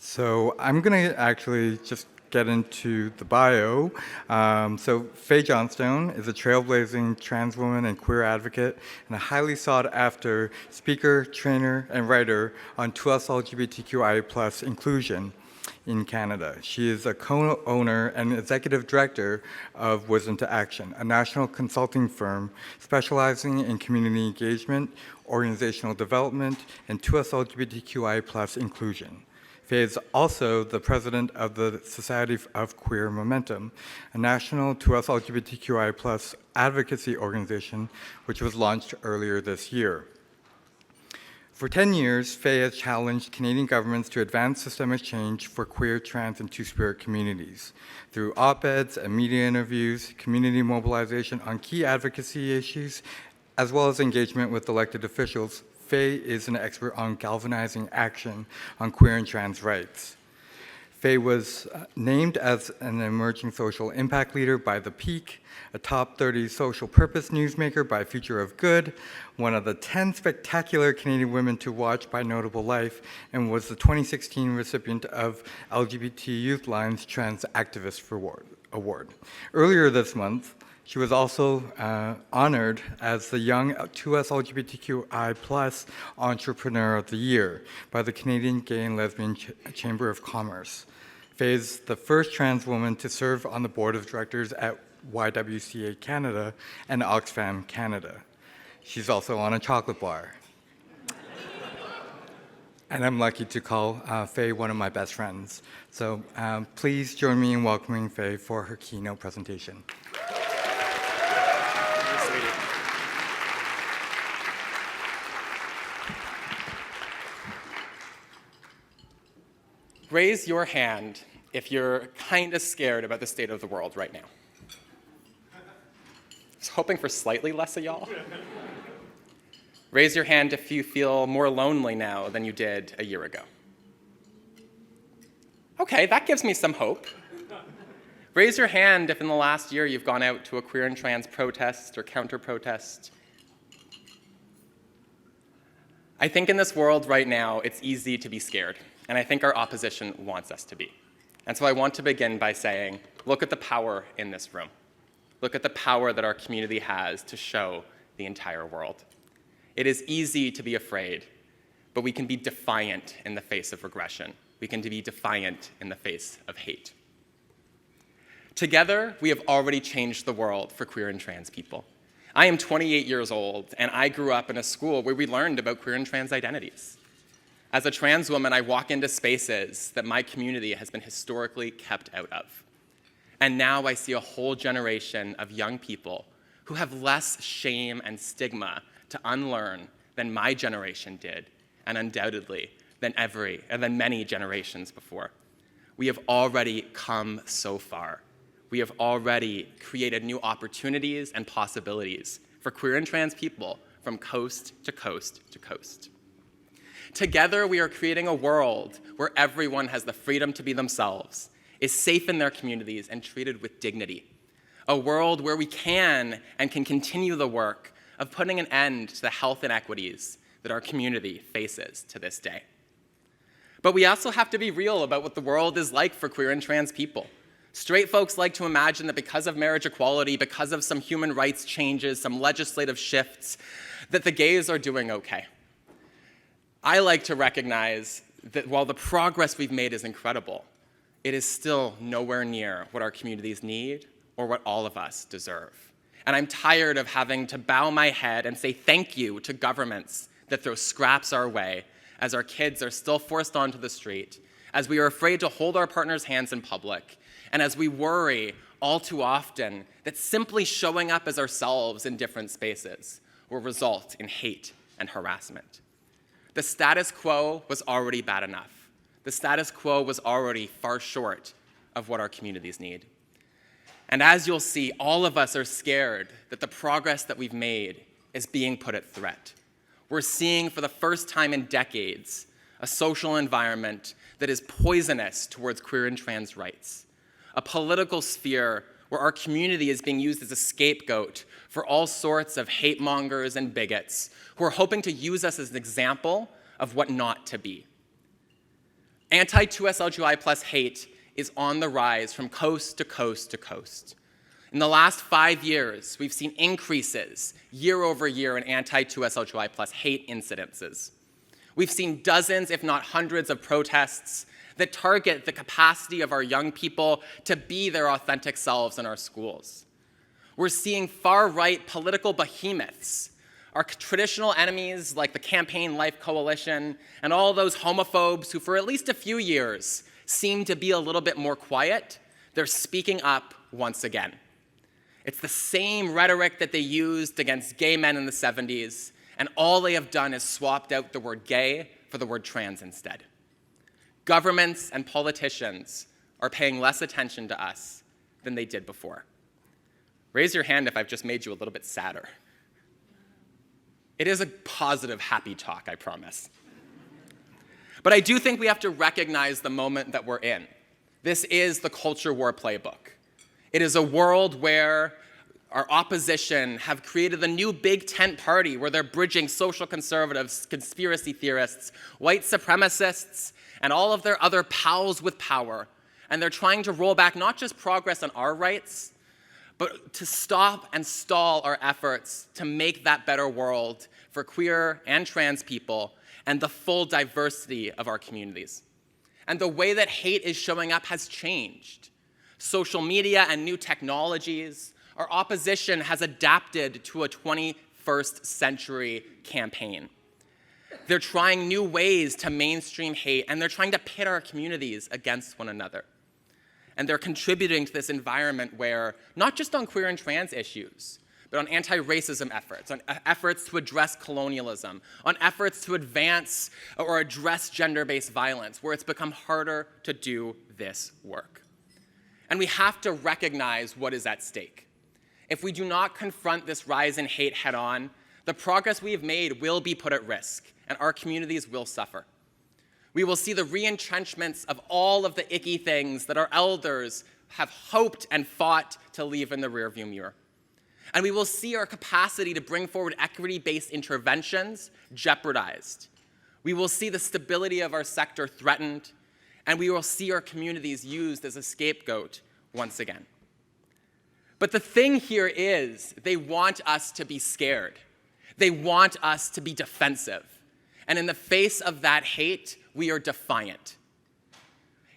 So I'm going to actually just get into the bio. So Faye Johnstone is a trailblazing trans woman and queer advocate and a highly sought after speaker, trainer, and writer on 2S LGBTQI+ inclusion in Canada. She is a co-owner and executive director of Wisdom to Action, a national consulting firm specializing in community engagement, organizational development, and 2S LGBTQI+ inclusion. Faye is also the president of the Society of Queer Momentum, a national 2S LGBTQI+ advocacy organization which was launched earlier this year. For 10 years, Faye has challenged Canadian governments to advance systemic change for queer, trans, and two-spirit communities. Through op-eds and media interviews, community mobilization on key advocacy issues, as well as engagement with elected officials, Faye is an expert on galvanizing action on queer and trans rights. Faye was named as an emerging social impact leader by The Peak, a top 30 social purpose newsmaker by Future of Good, one of the 10 spectacular Canadian women to watch by Notable Life, and was the 2016 recipient of LGBT Youth Line's Trans Activist Award. Earlier this month, she was also honored as the Young 2S LGBTQI+ Entrepreneur of the Year by the Canadian Gay and Lesbian Chamber of Commerce. Faye is the first trans woman to serve on the board of directors at YWCA Canada and Oxfam Canada. She's also on a chocolate bar. And I'm lucky to call Faye one of my best friends. So please join me in welcoming Faye for her keynote presentation. Raise your hand if you're kind of scared about the state of the world right now. I was hoping for slightly less of y'all. Raise your hand if you feel more lonely now than you did a year ago. Okay, that gives me some hope. Raise your hand if in the last year you've gone out to a queer and trans protest or counter-protest. I think in this world right now, it's easy to be scared. And I think our opposition wants us to be. And so I want to begin by saying, look at the power in this room. Look at the power that our community has to show the entire world. It is easy to be afraid, but we can be defiant in the face of regression. We can be defiant in the face of hate. Together, we have already changed the world for queer and trans people. I am 28 years old, and I grew up in a school where we learned about queer and trans identities. As a trans woman, I walk into spaces that my community has been historically kept out of. And now I see a whole generation of young people who have less shame and stigma to unlearn than my generation did, and undoubtedly than many generations before. We have already come so far. We have already created new opportunities and possibilities for queer and trans people from coast to coast to coast. Together, we are creating a world where everyone has the freedom to be themselves, is safe in their communities, and treated with dignity. A world where we can and can continue the work of putting an end to the health inequities that our community faces to this day. But we also have to be real about what the world is like for queer and trans people. Straight folks like to imagine that because of marriage equality, because of some human rights changes, some legislative shifts, that the gays are doing okay. I like to recognize that while the progress we've made is incredible, it is still nowhere near what our communities need or what all of us deserve. And I'm tired of having to bow my head and say thank you to governments that throw scraps our way as our kids are still forced onto the street, as we are afraid to hold our partners' hands in public, and as we worry all too often that simply showing up as ourselves in different spaces will result in hate and harassment. The status quo was already bad enough. The status quo was already far short of what our communities need. And as you'll see, all of us are scared that the progress that we've made is being put at threat. We're seeing for the first time in decades a social environment that is poisonous towards queer and trans rights, a political sphere where our community is being used as a scapegoat for all sorts of hate mongers and bigots who are hoping to use us as an example of what not to be. Anti-2SLGI+ hate is on the rise from coast to coast to coast. In the last 5 years, we've seen increases year over year in anti-2SLGI+ hate incidences. We've seen dozens, if not hundreds, of protests that target the capacity of our young people to be their authentic selves in our schools. We're seeing far-right political behemoths, our traditional enemies like the Campaign Life Coalition and all those homophobes who for at least a few years seem to be a little bit more quiet. They're speaking up once again. It's the same rhetoric that they used against gay men in the 70s, and all they have done is swapped out the word gay for the word trans instead. Governments and politicians are paying less attention to us than they did before. Raise your hand if I've just made you a little bit sadder. It is a positive, happy talk, I promise. But I do think we have to recognize the moment that we're in. This is the culture war playbook. It is a world where our opposition have created a new big tent party where they're bridging social conservatives, conspiracy theorists, white supremacists, and all of their other pals with power. And they're trying to roll back not just progress on our rights, but to stop and stall our efforts to make that better world for queer and trans people and the full diversity of our communities. And the way that hate is showing up has changed. Social media and new technologies, our opposition has adapted to a 21st century campaign. They're trying new ways to mainstream hate, and they're trying to pit our communities against one another. And they're contributing to this environment where, not just on queer and trans issues, but on anti-racism efforts, on efforts to address colonialism, on efforts to advance or address gender-based violence, where it's become harder to do this work. And we have to recognize what is at stake. If we do not confront this rise in hate head-on, the progress we have made will be put at risk, and our communities will suffer. We will see the re-entrenchments of all of the icky things that our elders have hoped and fought to leave in the rearview mirror. And we will see our capacity to bring forward equity-based interventions jeopardized. We will see the stability of our sector threatened, and we will see our communities used as a scapegoat once again. But the thing here is, they want us to be scared. They want us to be defensive. And in the face of that hate, we are defiant.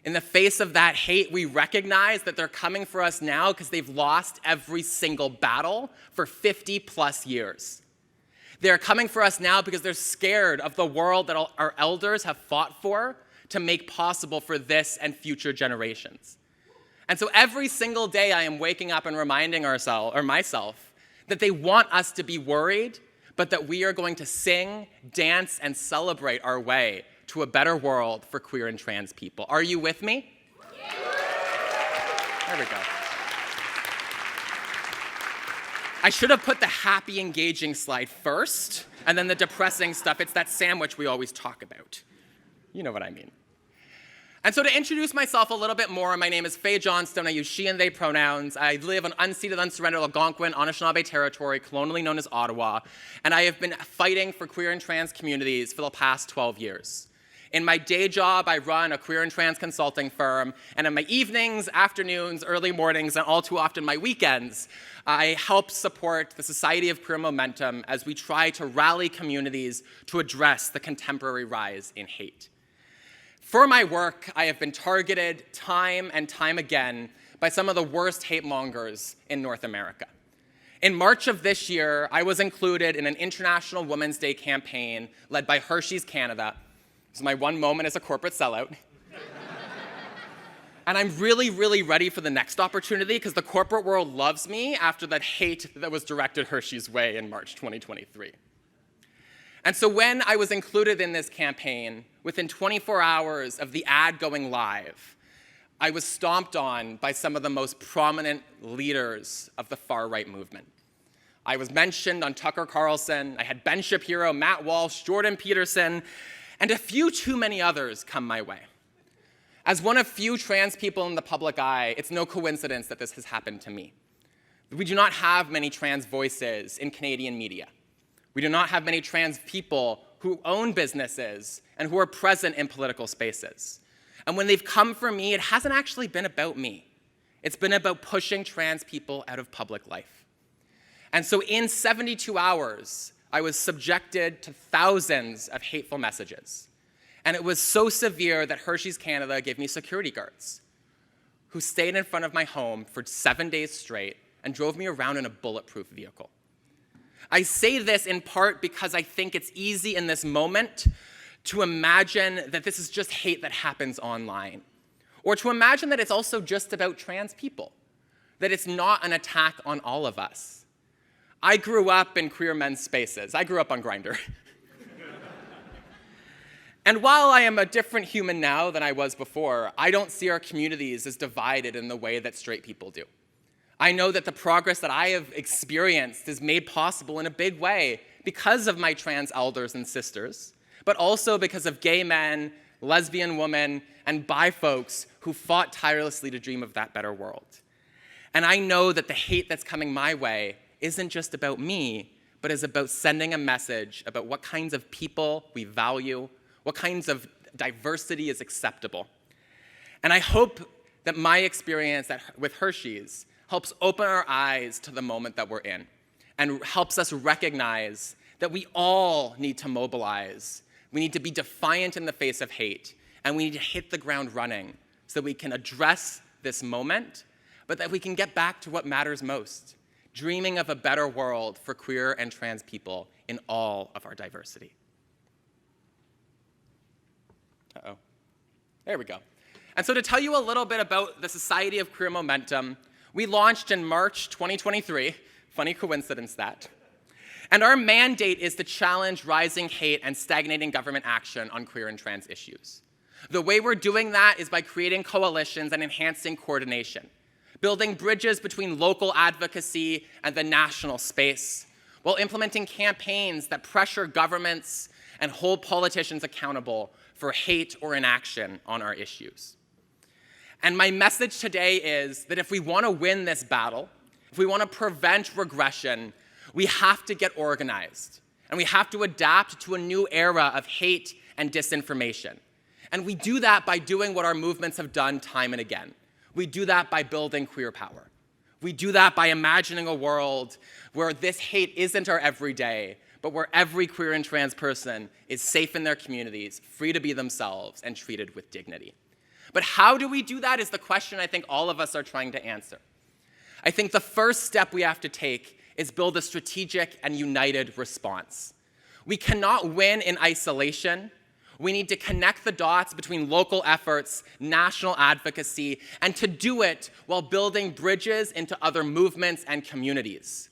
In the face of that hate, we recognize that they're coming for us now because they've lost every single battle for 50+ years. They're coming for us now because they're scared of the world that our elders have fought for to make possible for this and future generations. And so every single day I am waking up and reminding myself that they want us to be worried, but that we are going to sing, dance, and celebrate our way to a better world for queer and trans people. Are you with me? Yeah. There we go. I should have put the happy, engaging slide first, and then the depressing stuff. It's that sandwich we always talk about. You know what I mean. And so to introduce myself a little bit more, my name is Faye Johnstone. I use she and they pronouns. I live on unceded, unsurrendered Algonquin, Anishinaabe territory, colonially known as Ottawa. And I have been fighting for queer and trans communities for the past 12 years. In my day job, I run a queer and trans consulting firm. And in my evenings, afternoons, early mornings, and all too often my weekends, I help support the Society of Queer Momentum as we try to rally communities to address the contemporary rise in hate. For my work, I have been targeted time and time again by some of the worst hate mongers in North America. In March of this year, I was included in an International Women's Day campaign led by Hershey's Canada. This is my one moment as a corporate sellout. And I'm really, really ready for the next opportunity because the corporate world loves me after that hate that was directed Hershey's way in March 2023. And so when I was included in this campaign, within 24 hours of the ad going live, I was stomped on by some of the most prominent leaders of the far-right movement. I was mentioned on Tucker Carlson. I had Ben Shapiro, Matt Walsh, Jordan Peterson, and a few too many others come my way. As one of few trans people in the public eye, it's no coincidence that this has happened to me. We do not have many trans voices in Canadian media. We do not have many trans people who own businesses and who are present in political spaces. And when they've come for me, it hasn't actually been about me. It's been about pushing trans people out of public life. And so in 72 hours, I was subjected to thousands of hateful messages. And it was so severe that Hershey's Canada gave me security guards who stayed in front of my home for 7 days straight and drove me around in a bulletproof vehicle. I say this in part because I think it's easy in this moment to imagine that this is just hate that happens online, or to imagine that it's also just about trans people, that it's not an attack on all of us. I grew up in queer men's spaces. I grew up on Grindr. And while I am a different human now than I was before, I don't see our communities as divided in the way that straight people do. I know that the progress that I have experienced is made possible in a big way because of my trans elders and sisters, but also because of gay men, lesbian women, and bi folks who fought tirelessly to dream of that better world. And I know that the hate that's coming my way isn't just about me, but is about sending a message about what kinds of people we value, what kinds of diversity is acceptable. And I hope that my experience with Hershey's helps open our eyes to the moment that we're in and helps us recognize that we all need to mobilize. We need to be defiant in the face of hate, and we need to hit the ground running so that we can address this moment, but that we can get back to what matters most, dreaming of a better world for queer and trans people in all of our diversity. Uh-oh. There we go. And so to tell you a little bit about the Society of Queer Momentum, we launched in March 2023. Funny coincidence that. And our mandate is to challenge rising hate and stagnating government action on queer and trans issues. The way we're doing that is by creating coalitions and enhancing coordination, building bridges between local advocacy and the national space, while implementing campaigns that pressure governments and hold politicians accountable for hate or inaction on our issues. And my message today is that if we want to win this battle, if we want to prevent regression, we have to get organized. And we have to adapt to a new era of hate and disinformation. And we do that by doing what our movements have done time and again. We do that by building queer power. We do that by imagining a world where this hate isn't our everyday, but where every queer and trans person is safe in their communities, free to be themselves, and treated with dignity. But how do we do that is the question I think all of us are trying to answer. I think the first step we have to take is build a strategic and united response. We cannot win in isolation. We need to connect the dots between local efforts, national advocacy, and to do it while building bridges into other movements and communities.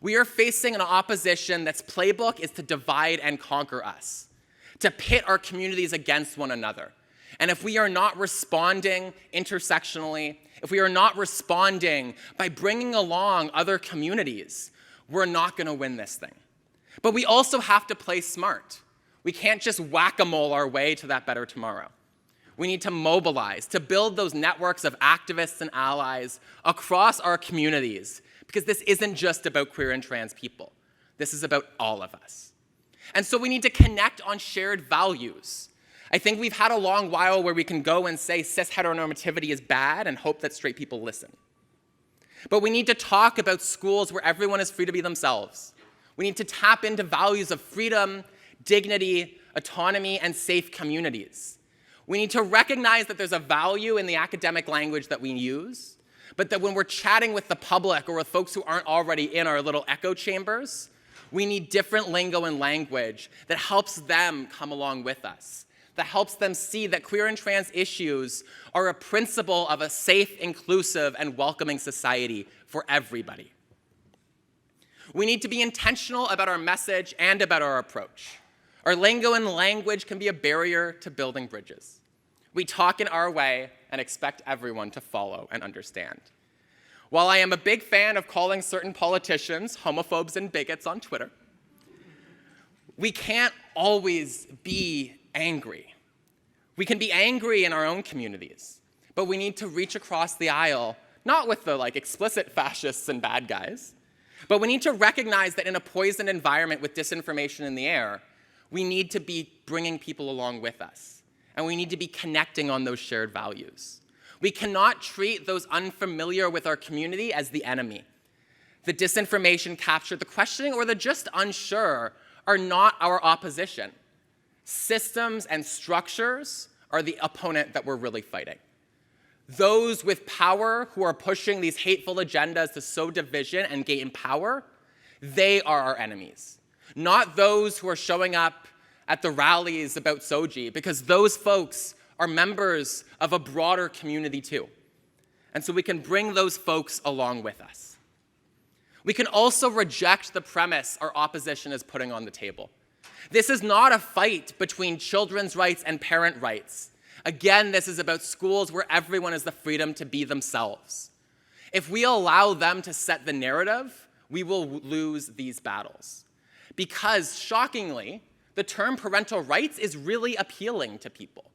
We are facing an opposition that's playbook is to divide and conquer us, to pit our communities against one another. And if we are not responding intersectionally, if we are not responding by bringing along other communities, we're not going to win this thing. But we also have to play smart. We can't just whack-a-mole our way to that better tomorrow. We need to mobilize, to build those networks of activists and allies across our communities, because this isn't just about queer and trans people. This is about all of us. And so we need to connect on shared values. I think we've had a long while where we can go and say cis heteronormativity is bad and hope that straight people listen. But we need to talk about schools where everyone is free to be themselves. We need to tap into values of freedom, dignity, autonomy, and safe communities. We need to recognize that there's a value in the academic language that we use, but that when we're chatting with the public or with folks who aren't already in our little echo chambers, we need different lingo and language that helps them come along with us, that helps them see that queer and trans issues are a principle of a safe, inclusive, and welcoming society for everybody. We need to be intentional about our message and about our approach. Our lingo and language can be a barrier to building bridges. We talk in our way and expect everyone to follow and understand. While I am a big fan of calling certain politicians homophobes and bigots on Twitter, we can't always be angry. We can be angry in our own communities, but we need to reach across the aisle, not with the explicit fascists and bad guys, but we need to recognize that in a poisoned environment with disinformation in the air, we need to be bringing people along with us. and we need to be connecting on those shared values. We cannot treat those unfamiliar with our community as the enemy. The disinformation captured, the questioning, or the just unsure are not our opposition. Systems and structures are the opponent that we're really fighting. Those with power who are pushing these hateful agendas to sow division and gain power, they are our enemies. Not those who are showing up at the rallies about Soji, because those folks are members of a broader community too. And so we can bring those folks along with us. We can also reject the premise our opposition is putting on the table. This is not a fight between children's rights and parent rights. Again, this is about schools where everyone has the freedom to be themselves. If we allow them to set the narrative, we will lose these battles. Because, shockingly, the term parental rights is really appealing to people.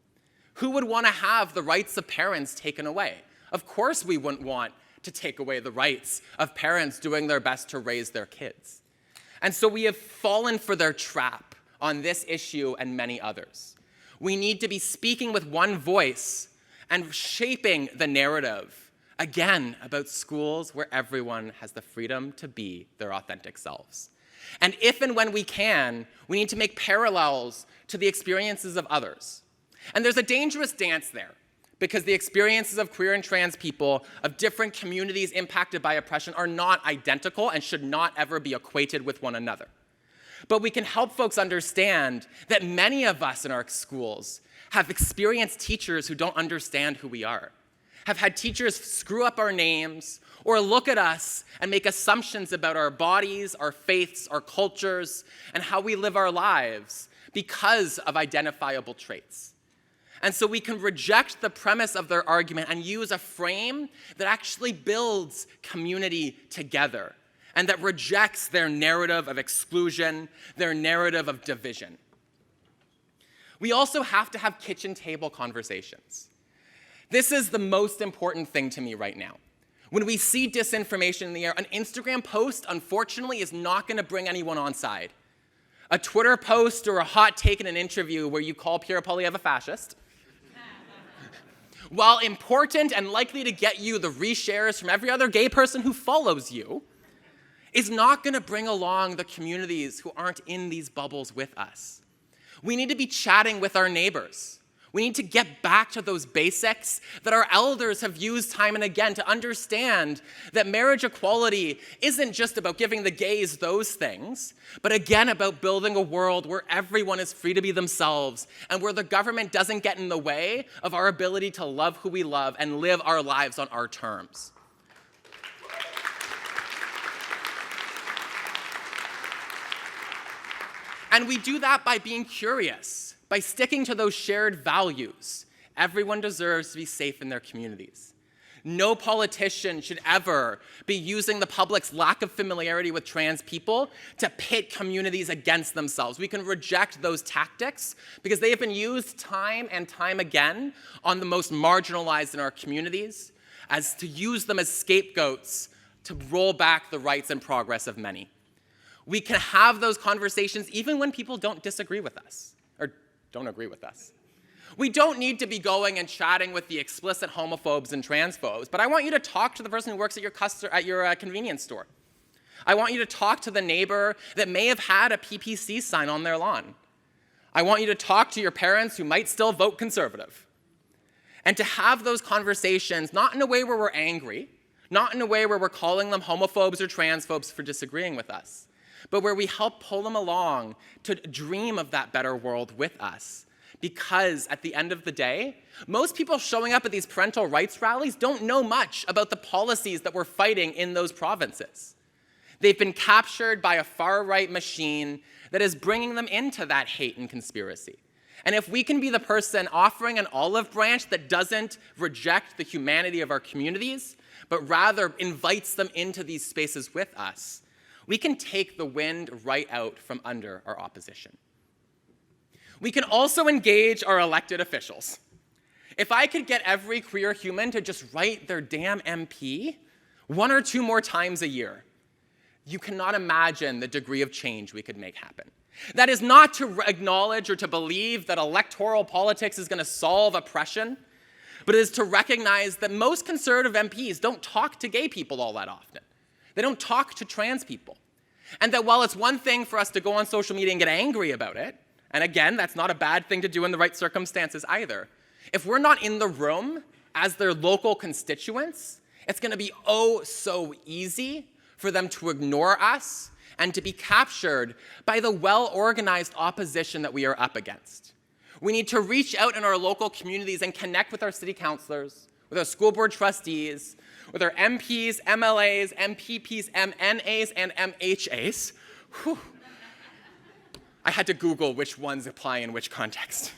Who would want to have the rights of parents taken away? Of course we wouldn't want to take away the rights of parents doing their best to raise their kids. And so we have fallen for their trap on this issue and many others. We need to be speaking with one voice and shaping the narrative, again, about schools where everyone has the freedom to be their authentic selves. And if and when we can, we need to make parallels to the experiences of others. And there's a dangerous dance there, because the experiences of queer and trans people of different communities impacted by oppression are not identical and should not ever be equated with one another. But we can help folks understand that many of us in our schools have experienced teachers who don't understand who we are, have had teachers screw up our names, or look at us and make assumptions about our bodies, our faiths, our cultures, and how we live our lives because of identifiable traits. And so we can reject the premise of their argument and use a frame that actually builds community together and that rejects their narrative of exclusion, their narrative of division. We also have to have kitchen table conversations. This is the most important thing to me right now. When we see disinformation in the air, an Instagram post, unfortunately, is not going to bring anyone on side. A Twitter post or a hot take in an interview where you call Pierre Poilievre a fascist, while important and likely to get you the reshares from every other gay person who follows you, is not going to bring along the communities who aren't in these bubbles with us. We need to be chatting with our neighbors. We need to get back to those basics that our elders have used time and again to understand that marriage equality isn't just about giving the gays those things, but again about building a world where everyone is free to be themselves and where the government doesn't get in the way of our ability to love who we love and live our lives on our terms. And we do that by being curious, by sticking to those shared values. Everyone deserves to be safe in their communities. No politician should ever be using the public's lack of familiarity with trans people to pit communities against themselves. We can reject those tactics because they have been used time and time again on the most marginalized in our communities, as to use them as scapegoats to roll back the rights and progress of many. We can have those conversations even when people don't disagree with us or don't agree with us. We don't need to be going and chatting with the explicit homophobes and transphobes, but I want you to talk to the person who works at your convenience store. I want you to talk to the neighbor that may have had a PPC sign on their lawn. I want you to talk to your parents who might still vote conservative. And to have those conversations, not in a way where we're angry, not in a way where we're calling them homophobes or transphobes for disagreeing with us, but where we help pull them along to dream of that better world with us. Because at the end of the day, most people showing up at these parental rights rallies don't know much about the policies that we're fighting in those provinces. They've been captured by a far-right machine that is bringing them into that hate and conspiracy. And if we can be the person offering an olive branch that doesn't reject the humanity of our communities, but rather invites them into these spaces with us, we can take the wind right out from under our opposition. We can also engage our elected officials. If I could get every queer human to just write their damn MP 1 or 2 more times a year, you cannot imagine the degree of change we could make happen. That is not to acknowledge or to believe that electoral politics is going to solve oppression, but it is to recognize that most conservative MPs don't talk to gay people all that often. They don't talk to trans people. And that while it's one thing for us to go on social media and get angry about it, and again, that's not a bad thing to do in the right circumstances either, if we're not in the room as their local constituents, it's going to be oh so easy for them to ignore us and to be captured by the well-organized opposition that we are up against. We need to reach out in our local communities and connect with our city councilors, with our school board trustees, with our MPs, MLAs, MPPs, MNAs, and MHAs. Whew. I had to Google which ones apply in which context.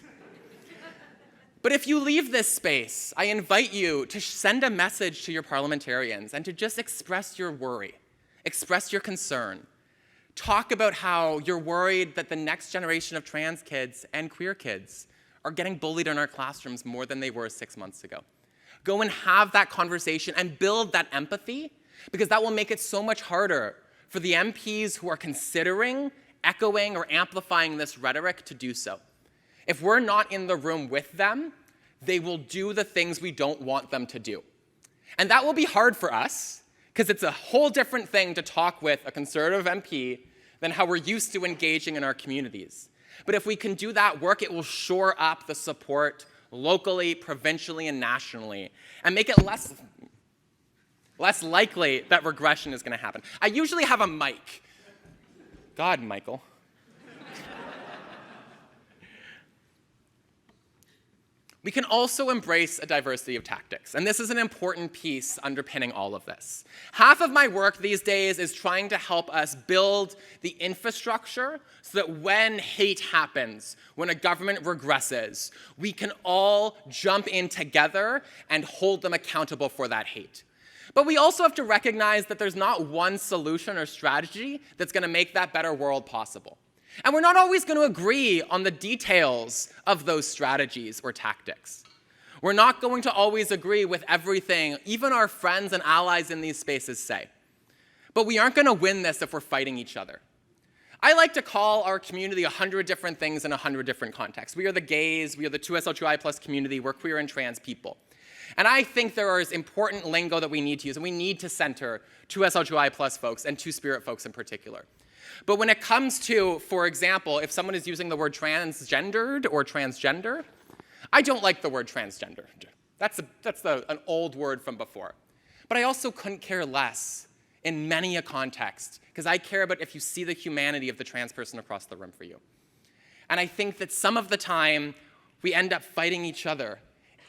But if you leave this space, I invite you to send a message to your parliamentarians and to just express your worry, express your concern. Talk about how you're worried that the next generation of trans kids and queer kids are getting bullied in our classrooms more than they were 6 months ago. Go and have that conversation and build that empathy, because that will make it so much harder for the MPs who are considering echoing or amplifying this rhetoric to do so. If we're not in the room with them, they will do the things we don't want them to do. And that will be hard for us, because it's a whole different thing to talk with a conservative MP than how we're used to engaging in our communities. But if we can do that work, it will shore up the support locally, provincially, and nationally, and make it less likely that regression is going to happen. I usually have a mic. God, Michael. We can also embrace a diversity of tactics, and this is an important piece underpinning all of this. Half of my work these days is trying to help us build the infrastructure so that when hate happens, when a government regresses, we can all jump in together and hold them accountable for that hate. But we also have to recognize that there's not one solution or strategy that's going to make that better world possible. And we're not always going to agree on the details of those strategies or tactics. We're not going to always agree with everything even our friends and allies in these spaces say. But we aren't going to win this if we're fighting each other. I like to call our community 100 different things in 100 different contexts. We are the gays, we are the 2SLGI+ community, we're queer and trans people. And I think there is important lingo that we need to use, and we need to center 2SLGI+ folks and Two-Spirit folks in particular. But when it comes to, for example, if someone is using the word transgendered or transgender, I don't like the word transgender. That's an old word from before. But I also couldn't care less in many a context, because I care about if you see the humanity of the trans person across the room for you. And I think that some of the time we end up fighting each other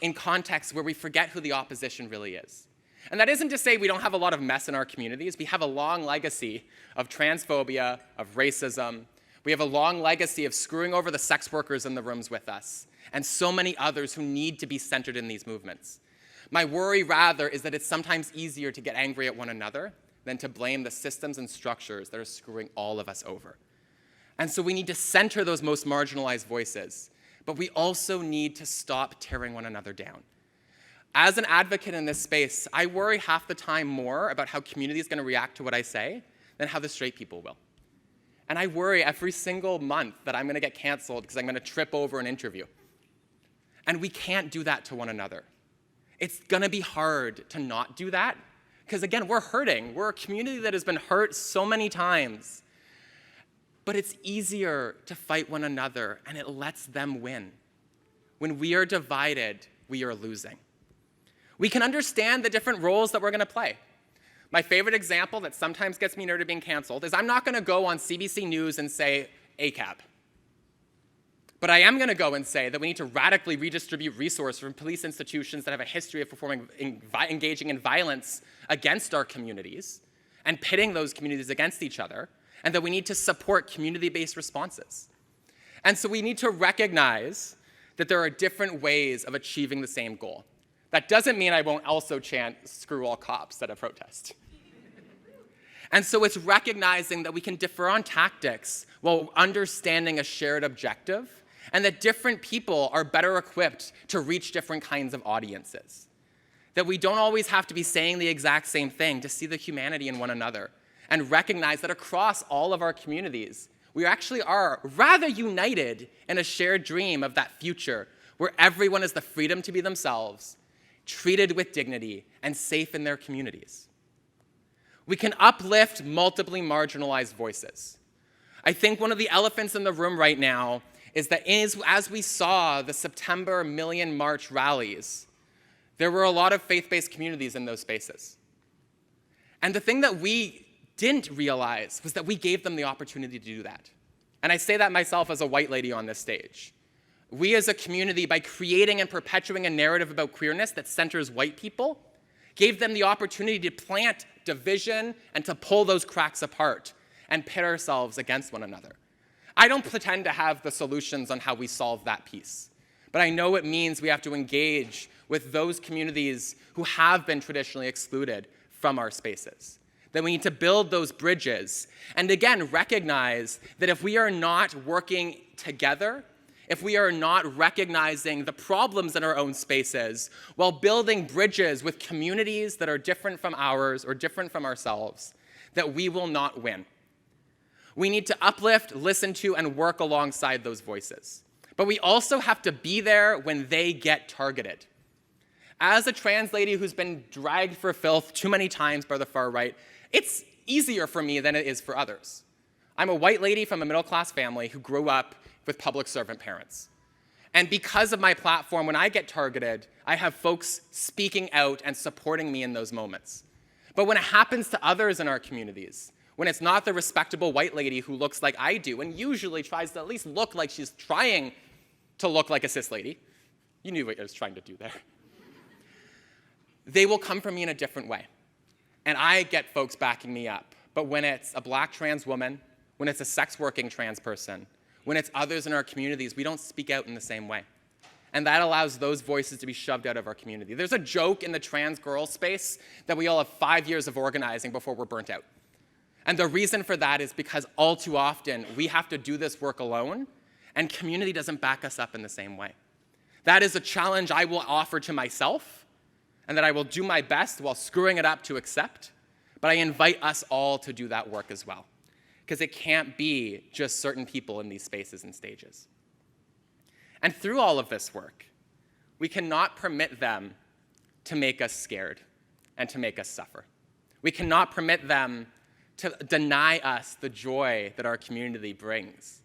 in contexts where we forget who the opposition really is. And that isn't to say we don't have a lot of mess in our communities. We have a long legacy of transphobia, of racism. We have a long legacy of screwing over the sex workers in the rooms with us, and so many others who need to be centered in these movements. My worry, rather, is that it's sometimes easier to get angry at one another than to blame the systems and structures that are screwing all of us over. And so we need to center those most marginalized voices, but we also need to stop tearing one another down. As an advocate in this space, I worry half the time more about how community is going to react to what I say than how the straight people will. And I worry every single month that I'm going to get canceled because I'm going to trip over an interview. And we can't do that to one another. It's going to be hard to not do that because, again, we're hurting. We're a community that has been hurt so many times. But it's easier to fight one another, and it lets them win. When we are divided, we are losing. We can understand the different roles that we're going to play. My favorite example that sometimes gets me near to being canceled is I'm not going to go on CBC News and say ACAB. But I am going to go and say that we need to radically redistribute resources from police institutions that have a history of engaging in violence against our communities and pitting those communities against each other, and that we need to support community-based responses. And so we need to recognize that there are different ways of achieving the same goal. That doesn't mean I won't also chant "screw all cops" at a protest. And so it's recognizing that we can differ on tactics while understanding a shared objective, and that different people are better equipped to reach different kinds of audiences. That we don't always have to be saying the exact same thing to see the humanity in one another, and recognize that across all of our communities, We actually are rather united in a shared dream of that future where everyone has the freedom to be themselves, treated with dignity, and safe in their communities. We can uplift multiply marginalized voices. I think one of the elephants in the room right now is that as we saw the September Million March rallies, there were a lot of faith-based communities in those spaces. And the thing that we didn't realize was that we gave them the opportunity to do that. And I say that myself as a white lady on this stage. We as a community, by creating and perpetuating a narrative about queerness that centers white people, gave them the opportunity to plant division and to pull those cracks apart and pit ourselves against one another. I don't pretend to have the solutions on how we solve that piece, but I know it means we have to engage with those communities who have been traditionally excluded from our spaces. That we need to build those bridges and again recognize that if we are not working together, if we are not recognizing the problems in our own spaces while building bridges with communities that are different from ours or different from ourselves, that we will not win. We need to uplift, listen to, and work alongside those voices. But we also have to be there when they get targeted. As a trans lady who's been dragged for filth too many times by the far right, it's easier for me than it is for others. I'm a white lady from a middle-class family who grew up with public servant parents. And because of my platform, when I get targeted, I have folks speaking out and supporting me in those moments. But when it happens to others in our communities, when it's not the respectable white lady who looks like I do and usually tries to at least look like she's trying to look like a cis lady, you knew what I was trying to do there, they will come for me in a different way. And I get folks backing me up. But when it's a black trans woman, when it's a sex-working trans person, when it's others in our communities, we don't speak out in the same way. And that allows those voices to be shoved out of our community. There's a joke in the trans girl space that we all have 5 years of organizing before we're burnt out. And the reason for that is because all too often we have to do this work alone, and community doesn't back us up in the same way. That is a challenge I will offer to myself, and that I will do my best while screwing it up to accept, but I invite us all to do that work as well, because it can't be just certain people in these spaces and stages. And through all of this work, we cannot permit them to make us scared and to make us suffer. We cannot permit them to deny us the joy that our community brings.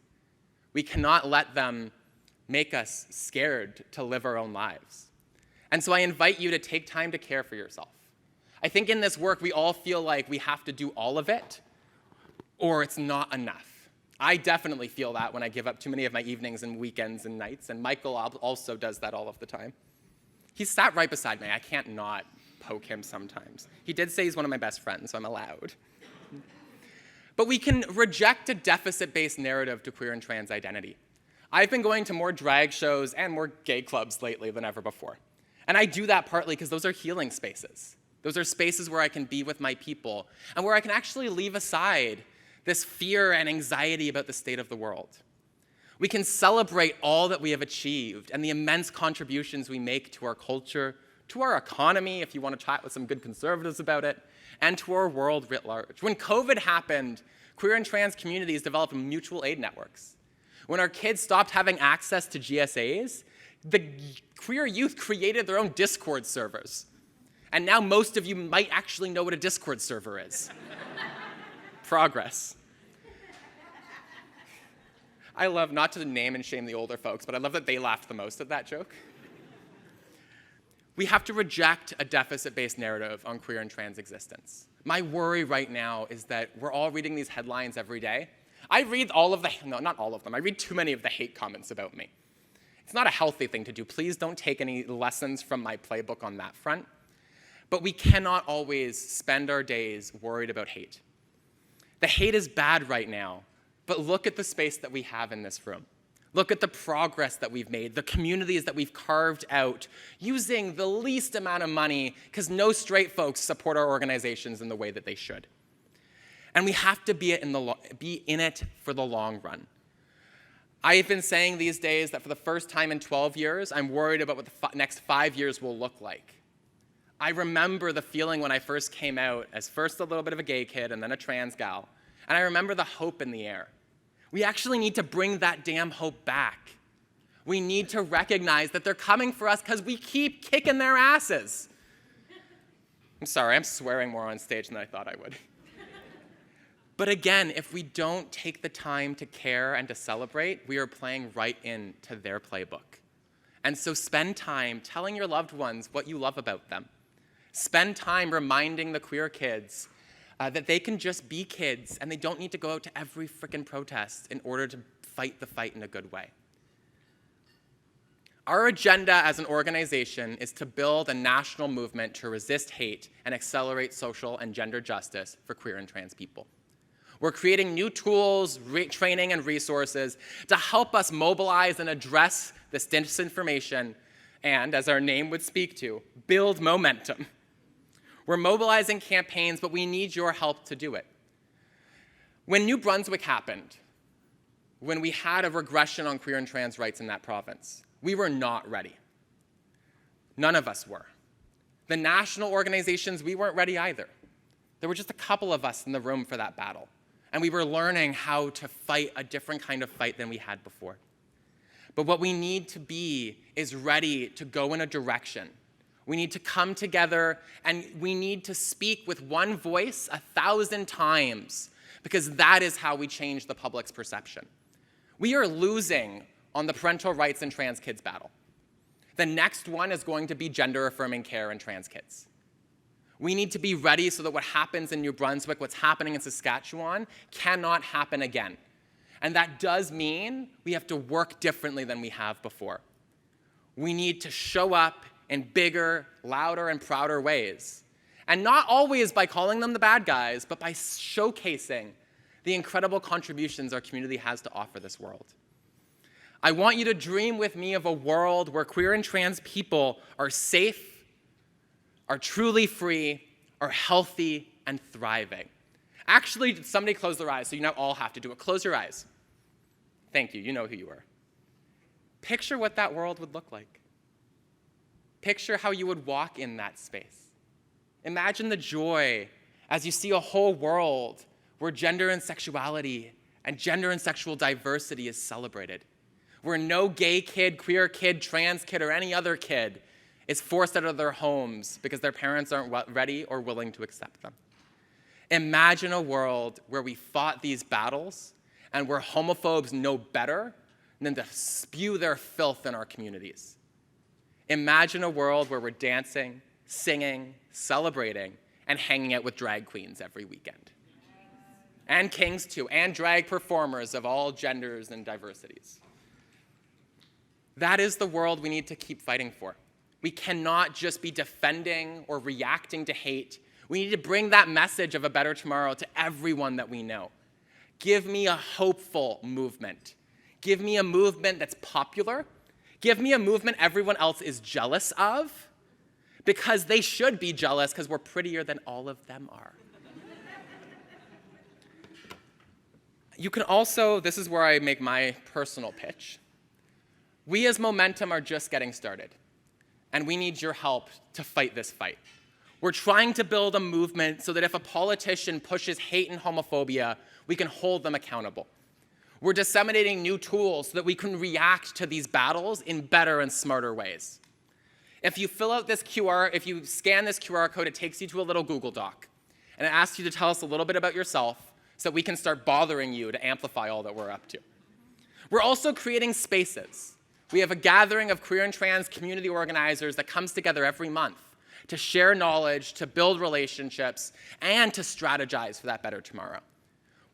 We cannot let them make us scared to live our own lives. And so I invite you to take time to care for yourself. I think in this work, we all feel like we have to do all of it, or it's not enough. I definitely feel that when I give up too many of my evenings and weekends and nights, and Michael also does that all of the time. He sat right beside me. I can't not poke him sometimes. He did say he's one of my best friends, so I'm allowed. But we can reject a deficit-based narrative to queer and trans identity. I've been going to more drag shows and more gay clubs lately than ever before. And I do that partly because those are healing spaces. Those are spaces where I can be with my people and where I can actually leave aside this fear and anxiety about the state of the world. We can celebrate all that we have achieved and the immense contributions we make to our culture, to our economy, if you want to chat with some good conservatives about it, and to our world writ large. When COVID happened, queer and trans communities developed mutual aid networks. When our kids stopped having access to GSAs, the queer youth created their own Discord servers. And now most of you might actually know what a Discord server is. Progress. I love, not to name and shame the older folks, but I love that they laughed the most at that joke. We have to reject a deficit-based narrative on queer and trans existence. My worry right now is that we're all reading these headlines every day. I read all of the, no, not all of them. I read too many of the hate comments about me. It's not a healthy thing to do. Please don't take any lessons from my playbook on that front. But we cannot always spend our days worried about hate. The hate is bad right now, but look at the space that we have in this room. Look at the progress that we've made, the communities that we've carved out, using the least amount of money, because no straight folks support our organizations in the way that they should. And we have to be in it for the long run. I've been saying these days that for the first time in 12 years, I'm worried about what the next 5 years will look like. I remember the feeling when I first came out as first a little bit of a gay kid and then a trans gal. And I remember the hope in the air. We actually need to bring that damn hope back. We need to recognize that they're coming for us because we keep kicking their asses. I'm sorry, I'm swearing more on stage than I thought I would. But again, if we don't take the time to care and to celebrate, we are playing right into their playbook. And so spend time telling your loved ones what you love about them. Spend time reminding the queer kids that they can just be kids and they don't need to go out to every frickin' protest in order to fight the fight in a good way. Our agenda as an organization is to build a national movement to resist hate and accelerate social and gender justice for queer and trans people. We're creating new tools, training, and resources to help us mobilize and address this disinformation and, as our name would speak to, build momentum. We're mobilizing campaigns, but we need your help to do it. When New Brunswick happened, when we had a regression on queer and trans rights in that province, we were not ready. None of us were. The national organizations, we weren't ready either. There were just a couple of us in the room for that battle. And we were learning how to fight a different kind of fight than we had before. But what we need to be is ready to go in a direction. We need to come together and we need to speak with one voice 1,000 times because that is how we change the public's perception. We are losing on the parental rights and trans kids battle. The next one is going to be gender-affirming care and trans kids. We need to be ready so that what happens in New Brunswick, what's happening in Saskatchewan, cannot happen again. And that does mean we have to work differently than we have before. We need to show up in bigger, louder, and prouder ways. And not always by calling them the bad guys, but by showcasing the incredible contributions our community has to offer this world. I want you to dream with me of a world where queer and trans people are safe, are truly free, are healthy, and thriving. Actually, somebody close their eyes, so you now all have to do it. Close your eyes. Thank you, you know who you are. Picture what that world would look like. Picture how you would walk in that space. Imagine the joy as you see a whole world where gender and sexuality and gender and sexual diversity is celebrated, where no gay kid, queer kid, trans kid, or any other kid is forced out of their homes because their parents aren't ready or willing to accept them. Imagine a world where we fought these battles and where homophobes know better than to spew their filth in our communities. Imagine a world where we're dancing, singing, celebrating, and hanging out with drag queens every weekend. And kings too, and drag performers of all genders and diversities. That is the world we need to keep fighting for. We cannot just be defending or reacting to hate. We need to bring that message of a better tomorrow to everyone that we know. Give me a hopeful movement. Give me a movement that's popular. Give me a movement everyone else is jealous of, because they should be jealous because we're prettier than all of them are. You can also, this is where I make my personal pitch. We as Momentum are just getting started, and we need your help to fight this fight. We're trying to build a movement so that if a politician pushes hate and homophobia, we can hold them accountable. We're disseminating new tools so that we can react to these battles in better and smarter ways. If you fill out this if you scan this QR code, it takes you to a little Google Doc, and it asks you to tell us a little bit about yourself so that we can start bothering you to amplify all that we're up to. We're also creating spaces. We have a gathering of queer and trans community organizers that comes together every month to share knowledge, to build relationships, and to strategize for that better tomorrow.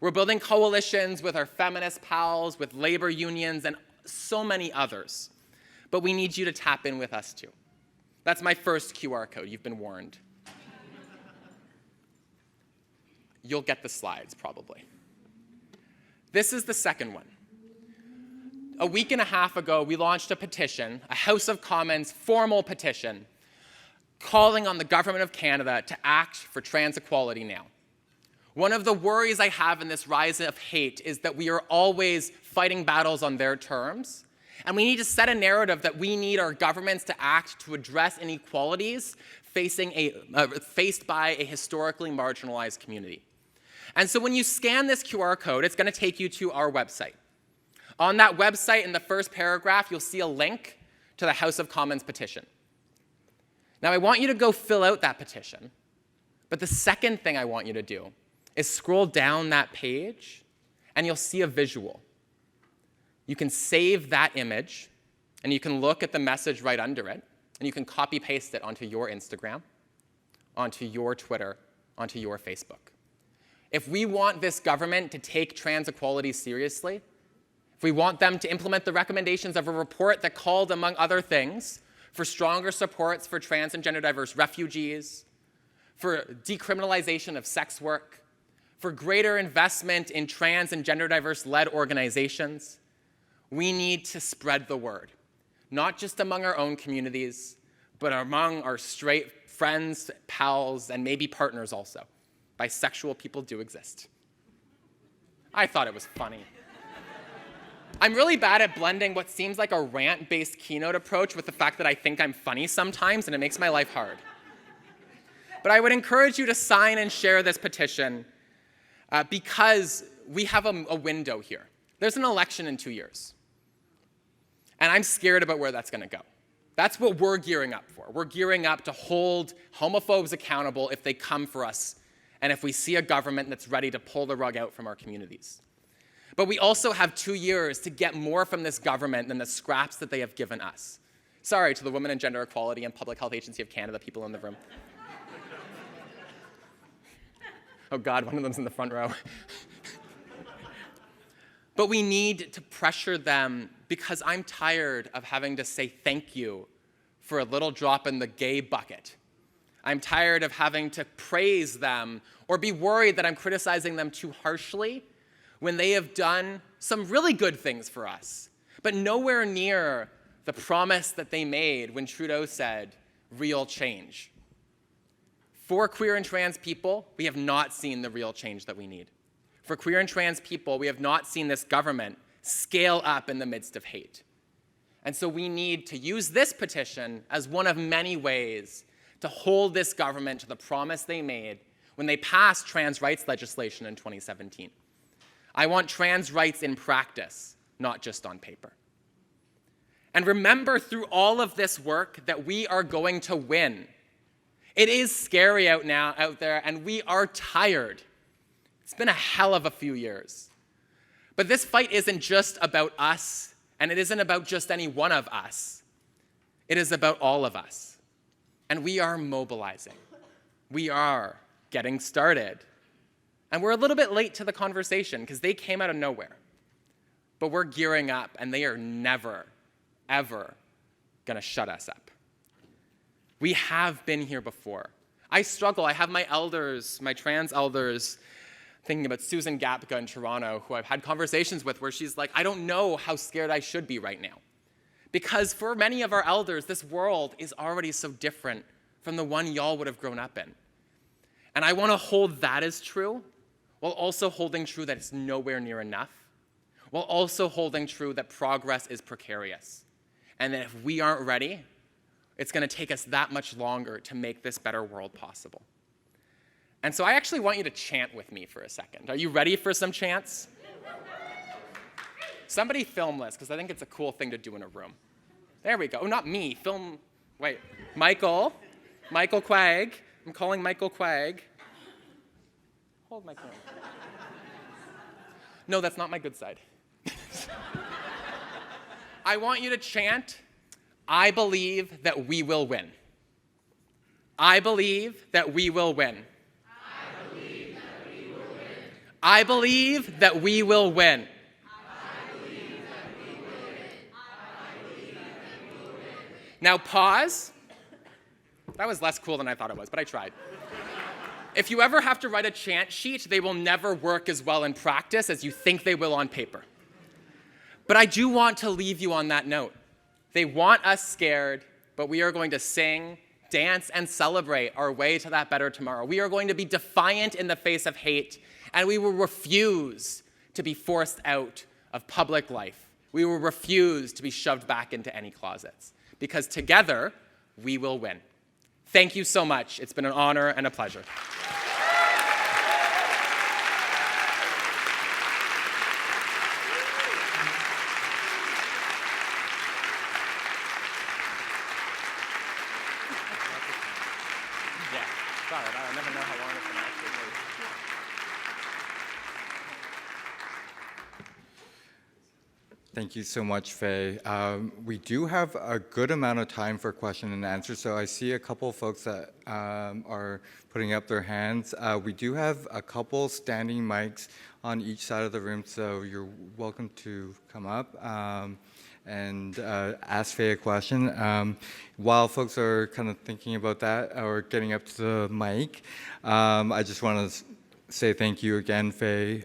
We're building coalitions with our feminist pals, with labor unions, and so many others. But we need you to tap in with us too. That's my first QR code. You've been warned. You'll get the slides, probably. This is the second one. A week and a half ago, we launched a petition, a House of Commons formal petition, calling on the Government of Canada to act for trans equality now. One of the worries I have in this rise of hate is that we are always fighting battles on their terms, and we need to set a narrative that we need our governments to act to address inequalities faced by a historically marginalized community. And so when you scan this QR code, it's going to take you to our website. On that website, in the first paragraph, you'll see a link to the House of Commons petition. Now, I want you to go fill out that petition, but the second thing I want you to do is scroll down that page, and you'll see a visual. You can save that image, and you can look at the message right under it, and you can copy-paste it onto your Instagram, onto your Twitter, onto your Facebook. If we want this government to take trans equality seriously, if we want them to implement the recommendations of a report that called, among other things, for stronger supports for trans and gender diverse refugees, for decriminalization of sex work, for greater investment in trans and gender diverse-led organizations, we need to spread the word, not just among our own communities, but among our straight friends, pals, and maybe partners also. Bisexual people do exist. I thought it was funny. I'm really bad at blending what seems like a rant-based keynote approach with the fact that I think I'm funny sometimes, and it makes my life hard. But I would encourage you to sign and share this petition because we have a window here. There's an election in 2 years. And I'm scared about where that's going to go. That's what we're gearing up for. We're gearing up to hold homophobes accountable if they come for us and if we see a government that's ready to pull the rug out from our communities. But we also have 2 years to get more from this government than the scraps that they have given us. Sorry to the Women and Gender Equality and Public Health Agency of Canada people in the room. Oh God, one of them's in the front row. But we need to pressure them because I'm tired of having to say thank you for a little drop in the gay bucket. I'm tired of having to praise them or be worried that I'm criticizing them too harshly when they have done some really good things for us, but nowhere near the promise that they made when Trudeau said, real change. For queer and trans people, we have not seen the real change that we need. For queer and trans people, we have not seen this government scale up in the midst of hate. And so we need to use this petition as one of many ways to hold this government to the promise they made when they passed trans rights legislation in 2017. I want trans rights in practice, not just on paper. And remember through all of this work that we are going to win. It is scary out there, and we are tired. It's been a hell of a few years. But this fight isn't just about us, and it isn't about just any one of us. It is about all of us. And we are mobilizing. We are getting started. And we're a little bit late to the conversation because they came out of nowhere. But we're gearing up, and they are never, ever going to shut us up. We have been here before. I struggle. I have my elders, my trans elders, thinking about Susan Gapka in Toronto, who I've had conversations with where she's like, I don't know how scared I should be right now. Because for many of our elders, this world is already so different from the one y'all would have grown up in. And I want to hold that as true, while also holding true that it's nowhere near enough, while also holding true that progress is precarious. And that if we aren't ready, it's going to take us that much longer to make this better world possible. And so I actually want you to chant with me for a second. Are you ready for some chants? Somebody film this, because I think it's a cool thing to do in a room. There we go. Oh, not me. Film. Wait. Michael Quagg. I'm calling Michael Quagg. Hold my camera. No, that's not my good side. I want you to chant, I believe that we will win. I believe that we will win. I believe that we will win. Now pause. That was less cool than I thought it was, but I tried. If you ever have to write a chant sheet, they will never work as well in practice as you think they will on paper. But I do want to leave you on that note. They want us scared, but we are going to sing, dance, and celebrate our way to that better tomorrow. We are going to be defiant in the face of hate, and we will refuse to be forced out of public life. We will refuse to be shoved back into any closets, because together, we will win. Thank you so much. It's been an honor and a pleasure. Sorry, I never know how long it's going to actually take. Thank you so much, Faye. We do have a good amount of time for question and answer, so I see a couple of folks that are putting up their hands. We do have a couple standing mics on each side of the room, so you're welcome to come up and ask Faye a question. While folks are kind of thinking about that or getting up to the mic, I just want to say thank you again, Faye.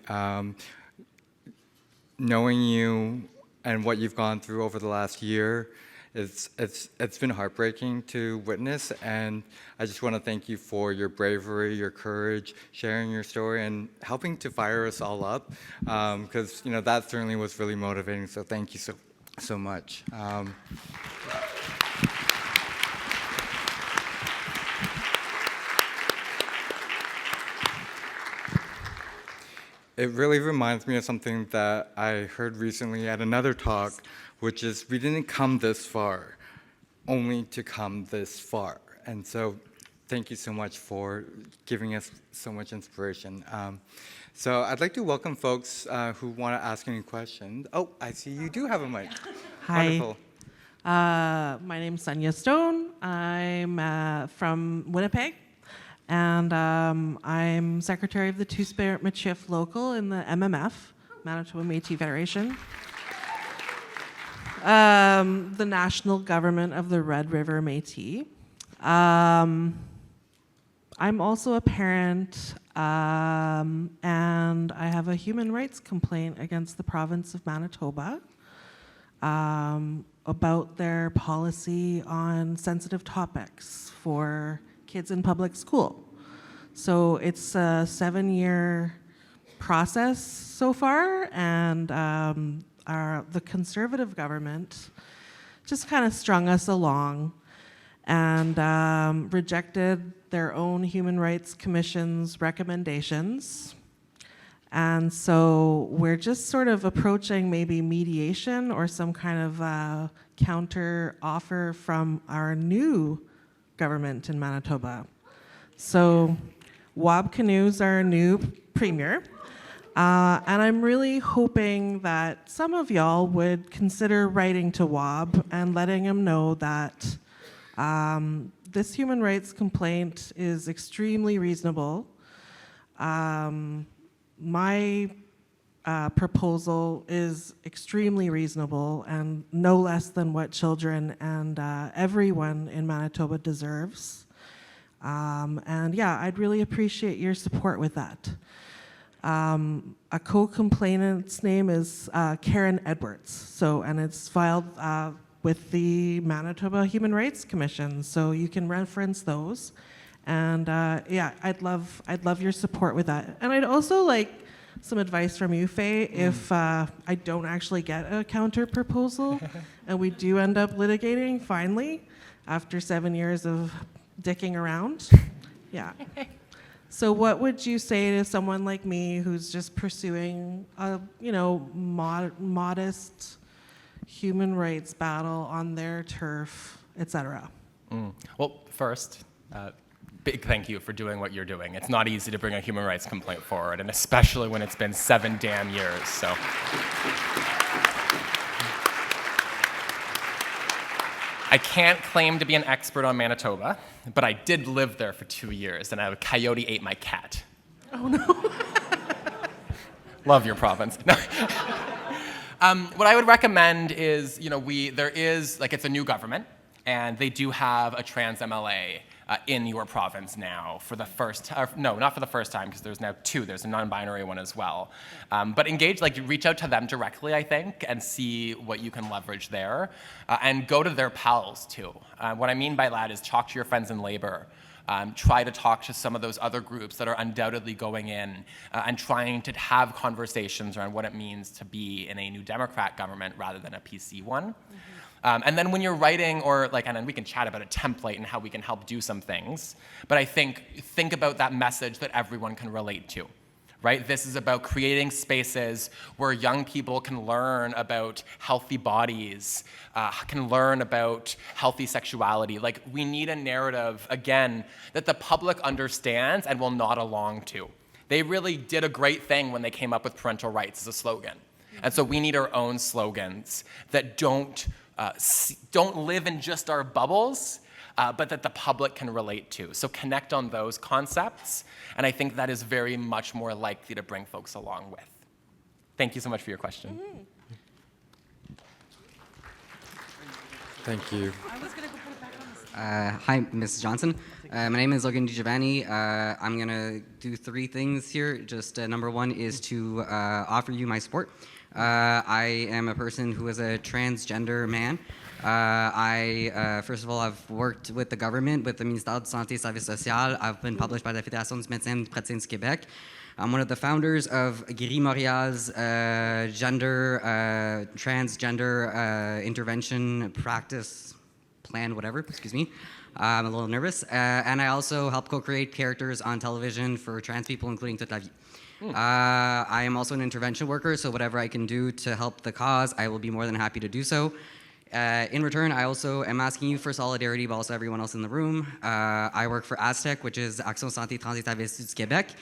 Knowing you and what you've gone through over the last year, it's been heartbreaking to witness, and I just want to thank you for your bravery, your courage, sharing your story, and helping to fire us all up, because that certainly was really motivating. So thank you so much. It really reminds me of something that I heard recently at another talk, which is we didn't come this far, only to come this far. And so thank you so much for giving us so much inspiration. So I'd like to welcome folks who want to ask any questions. Oh, I see you do have a mic. Hi. Wonderful. My name's Sonia Stone. I'm from Winnipeg. And I'm secretary of the Two-Spirit Michif local in the MMF, Manitoba Métis Federation. The national government of the Red River Métis. I'm also a parent, and I have a human rights complaint against the province of Manitoba about their policy on sensitive topics for kids in public school. So it's a 7-year process so far, and the Conservative government just kind of strung us along and rejected their own Human Rights Commission's recommendations. And so we're just sort of approaching maybe mediation or some kind of counter offer from our new government in Manitoba. So Wab Kinu's our new premier, and I'm really hoping that some of y'all would consider writing to Wab and letting him know that this human rights complaint is extremely reasonable. My proposal is extremely reasonable and no less than what children and everyone in Manitoba deserves. And yeah, I'd really appreciate your support with that. A co-complainant's name is Karen Edwards, and it's filed with the Manitoba Human Rights Commission, so you can reference those. And yeah, I'd love your support with that. And I'd also like some advice from you, Faye, if I don't actually get a counter proposal and we do end up litigating finally after 7 years of dicking around. Yeah. So what would you say to someone like me who's just pursuing a modest human rights battle on their turf, etc.? Well, first, big thank you for doing what you're doing. It's not easy to bring a human rights complaint forward, and especially when it's been 7 damn years, so. I can't claim to be an expert on Manitoba, but I did live there for 2 years, and a coyote ate my cat. Oh no. Love your province. No. What I would recommend is, it's a new government, and they do have a trans MLA in your province now for the first, not for the first time, because there's now 2. There's a non-binary one as well. But reach out to them directly, I think, and see what you can leverage there. And go to their pals, too. What I mean by that is talk to your friends in labor. Try to talk to some of those other groups that are undoubtedly going in and trying to have conversations around what it means to be in a New Democrat government rather than a PC one. Mm-hmm. And then when you're writing, and then we can chat about a template and how we can help do some things, but I think about that message that everyone can relate to, right? This is about creating spaces where young people can learn about healthy bodies, can learn about healthy sexuality. Like, we need a narrative, again, that the public understands and will nod along to. They really did a great thing when they came up with parental rights as a slogan. And so we need our own slogans that don't live in just our bubbles, but that the public can relate to. So connect on those concepts, and I think that is very much more likely to bring folks along with. Thank you so much for your question. Thank you. Hi, Ms. Johnson. My name is Logan DiGiovanni. I'm going to do 3 things here. Just number 1 is to offer you my support. I am a person who is a transgender man. First of all, I've worked with the government, with the Ministère de Santé et Services Sociaux. I've been published by the Fédération des médecins praticiens du Québec. I'm one of the founders of Guy Morial's transgender intervention practice plan, whatever, excuse me. I'm a little nervous. And I also help co-create characters on television for trans people, including Toute la Vie. I am also an intervention worker, so whatever I can do to help the cause, I will be more than happy to do so. In return, I also am asking you for solidarity, but also everyone else in the room. I work for Aztec, which is Action Santé Trans et Travestis du Québec,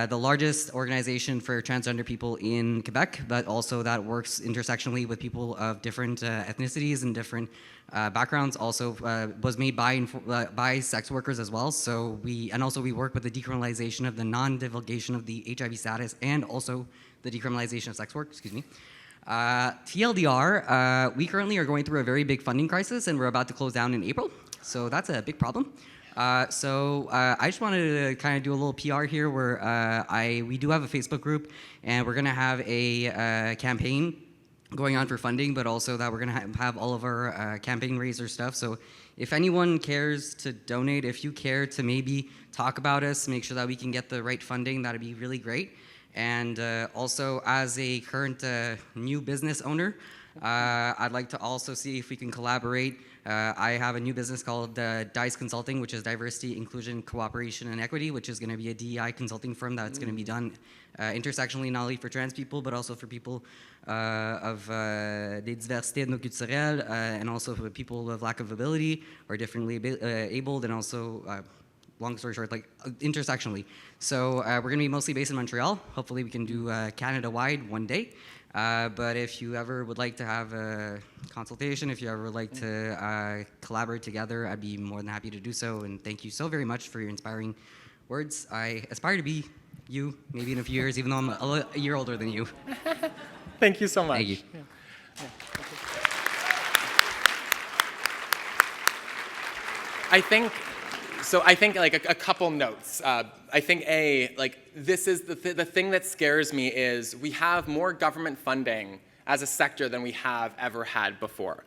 the largest organization for transgender people in Quebec, but also that works intersectionally with people of different ethnicities and different backgrounds. Also was made by sex workers as well. So we work with the decriminalization of the non-divulgation of the HIV status and also the decriminalization of sex work. Excuse me. TLDR, we currently are going through a very big funding crisis, and we're about to close down in April. So that's a big problem. I just wanted to kind of do a little PR here where we do have a Facebook group, and we're going to have a campaign going on for funding, but also that we're going to have all of our campaign raiser stuff. So if anyone cares to donate, if you care to maybe talk about us, make sure that we can get the right funding, that'd be really great. And also, as a current new business owner, I'd like to also see if we can collaborate. I have a new business called DICE Consulting, which is Diversity, Inclusion, Cooperation, and Equity, which is going to be a DEI consulting firm that's going to be done intersectionally, not only for trans people, but also for people of des diversités ethnoculturelles, and also for people of lack of ability or differently abled, and also long story short, like intersectionally. So we're going to be mostly based in Montreal. Hopefully we can do Canada-wide one day. But if you ever would like to have a consultation, if you ever would like to collaborate together, I'd be more than happy to do so. And thank you so very much for your inspiring words. I aspire to be you, maybe in a few years, even though I'm a year older than you. Thank you so much. Thank you. Yeah. Yeah. I think like a couple notes. I think this is the thing that scares me is we have more government funding as a sector than we have ever had before.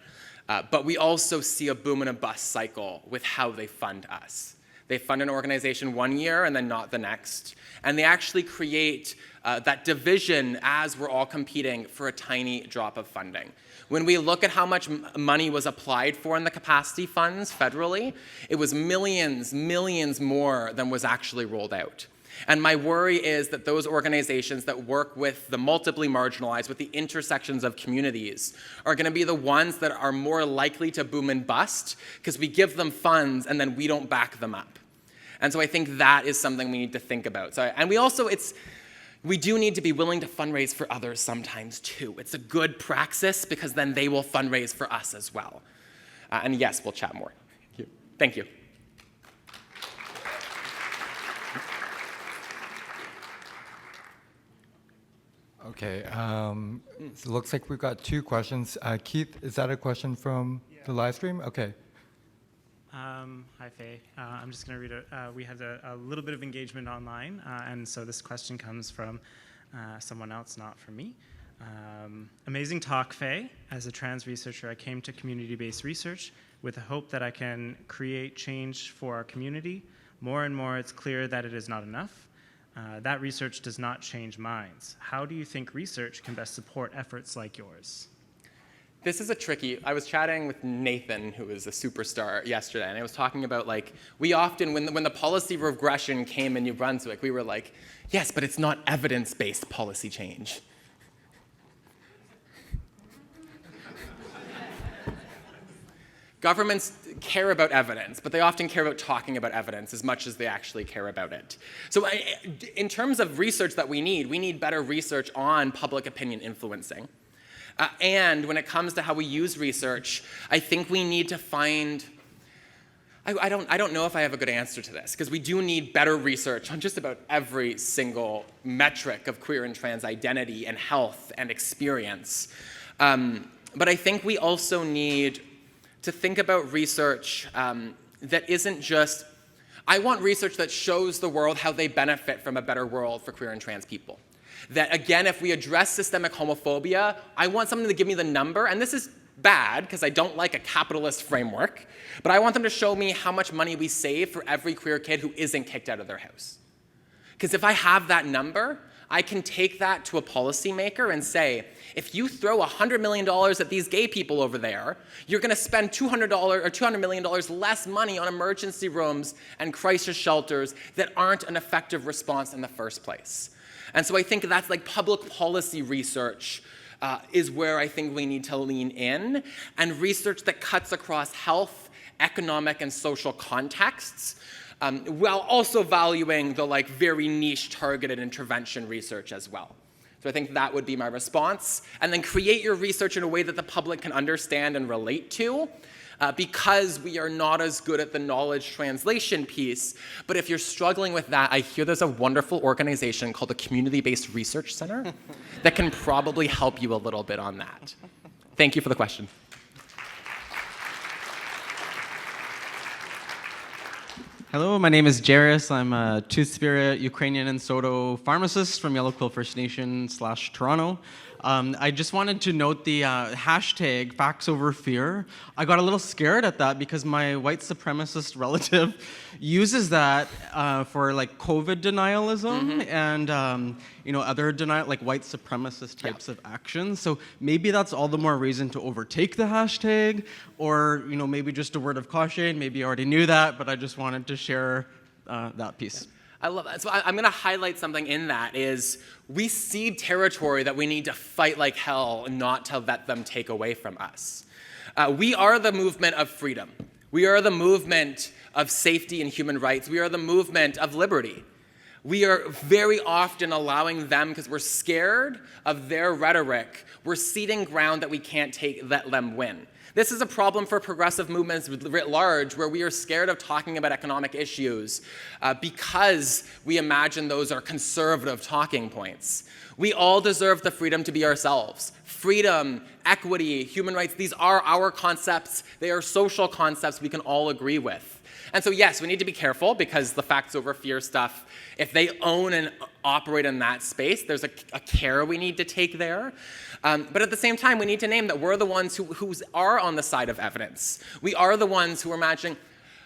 But we also see a boom and a bust cycle with how they fund us. They fund an organization one year and then not the next. And they actually create that division as we're all competing for a tiny drop of funding. When we look at how much money was applied for in the capacity funds federally, it was millions more than was actually rolled out. And my worry is that those organizations that work with the multiply marginalized, with the intersections of communities, are going to be the ones that are more likely to boom and bust because we give them funds and then we don't back them up. And so I think that is something we need to think about. We do need to be willing to fundraise for others sometimes too. It's a good praxis because then they will fundraise for us as well. And yes, we'll chat more. Thank you. Okay, so it looks like we've got 2 questions. Keith, is that a question from the live stream? Okay. Hi, Faye. I'm just going to read it. We had a little bit of engagement online, and so this question comes from someone else, not from me. Amazing talk, Faye. As a trans researcher, I came to community-based research with the hope that I can create change for our community. More and more, it's clear that it is not enough. That research does not change minds. How do you think research can best support efforts like yours? This is a tricky, I was chatting with Nathan, who is a superstar, yesterday, and I was talking about, like, we often, when the policy regression came in New Brunswick, we were like, yes, but it's not evidence-based policy change. Governments care about evidence, but they often care about talking about evidence as much as they actually care about it. So in terms of research that we need better research on public opinion influencing. And when it comes to how we use research, I think we need to find, I don't know if I have a good answer to this, because we do need better research on just about every single metric of queer and trans identity and health and experience. But I think we also need to think about research that isn't just, I want research that shows the world how they benefit from a better world for queer and trans people. That, again, if we address systemic homophobia, I want someone to give me the number, and this is bad because I don't like a capitalist framework, but I want them to show me how much money we save for every queer kid who isn't kicked out of their house. Because if I have that number, I can take that to a policymaker and say, if you throw $100 million at these gay people over there, you're going to spend $200 million less money on emergency rooms and crisis shelters that aren't an effective response in the first place. And so I think that's like public policy research is where I think we need to lean in, and research that cuts across health, economic, and social contexts, while also valuing the like very niche targeted intervention research as well. So I think that would be my response. And then create your research in a way that the public can understand and relate to, because we are not as good at the knowledge translation piece. But if you're struggling with that, I hear there's a wonderful organization called the Community-Based Research Center that can probably help you a little bit on that. Thank you for the question. Hello, my name is Jairus. I'm a Two-Spirit Ukrainian and Soto pharmacist from Yellow Quill First Nation / Toronto. I just wanted to note the hashtag facts over fear. I got a little scared at that because my white supremacist relative uses that for like COVID denialism and other like white supremacist types of actions. So maybe that's all the more reason to overtake the hashtag, or maybe just a word of caution. Maybe you already knew that, but I just wanted to share that piece. I love that. So I'm going to highlight something in that is we cede territory that we need to fight like hell and not to let them take away from us. We are the movement of freedom. We are the movement of safety and human rights. We are the movement of liberty. We are very often allowing them, because we're scared of their rhetoric, we're ceding ground that we can't let them win. This is a problem for progressive movements writ large, where we are scared of talking about economic issues because we imagine those are conservative talking points. We all deserve the freedom to be ourselves. Freedom, equity, human rights, these are our concepts. They are social concepts we can all agree with. And so yes, we need to be careful, because the facts over fear stuff, if they own and operate in that space, there's a care we need to take there. But at the same time, we need to name that we're the ones who are on the side of evidence. We are the ones who are imagining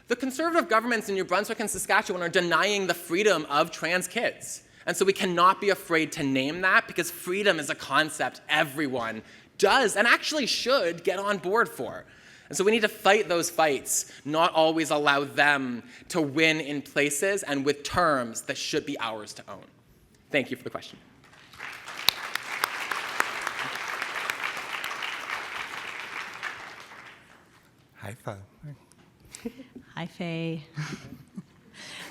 the conservative governments in New Brunswick and Saskatchewan are denying the freedom of trans kids. And so we cannot be afraid to name that, because freedom is a concept everyone does and actually should get on board for. And so we need to fight those fights, not always allow them to win in places and with terms that should be ours to own. Thank you for the question. High five. Hi, Faye.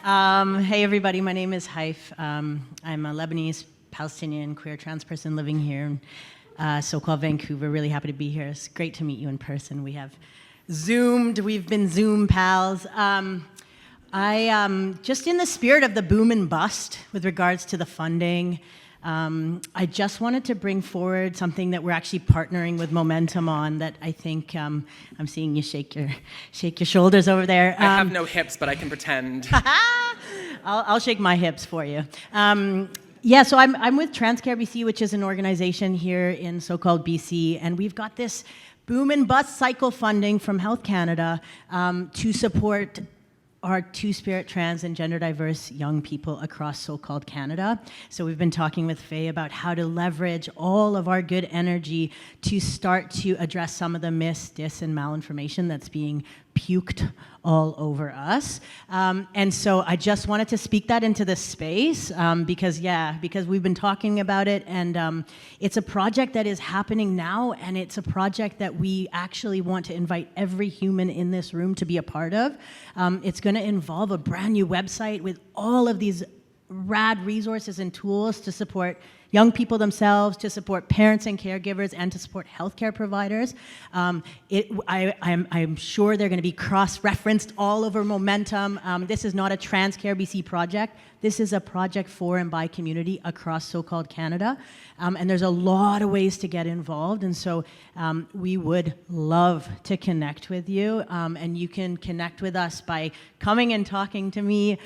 Hey, everybody. My name is Haif. I'm a Lebanese, Palestinian, queer trans person living here in so-called Vancouver. Really happy to be here. It's great to meet you in person. We have Zoomed. We've been Zoom pals. I just in the spirit of the boom and bust with regards to the funding, I just wanted to bring forward something that we're actually partnering with Momentum on that I think I'm seeing you shake your shoulders over there. I have no hips, but I can pretend. I'll shake my hips for you. Yeah, so I'm with Transcare BC, which is an organization here in so-called BC, and we've got this boom and bust cycle funding from Health Canada to support are two-spirit, trans, and gender diverse young people across so-called Canada. So we've been talking with Faye about how to leverage all of our good energy to start to address some of the mis, dis, and malinformation that's being puked all over us. And so I just wanted to speak that into this space because we've been talking about it, and it's a project that is happening now, and it's a project that we actually want to invite every human in this room to be a part of. It's going to involve a brand new website with all of these rad resources and tools to support young people themselves, to support parents and caregivers, and to support healthcare providers. I'm sure they're going to be cross-referenced all over Momentum. This is not a Transcare BC project. This is a project for and by community across so-called Canada. And there's a lot of ways to get involved. And so we would love to connect with you. And you can connect with us by coming and talking to me,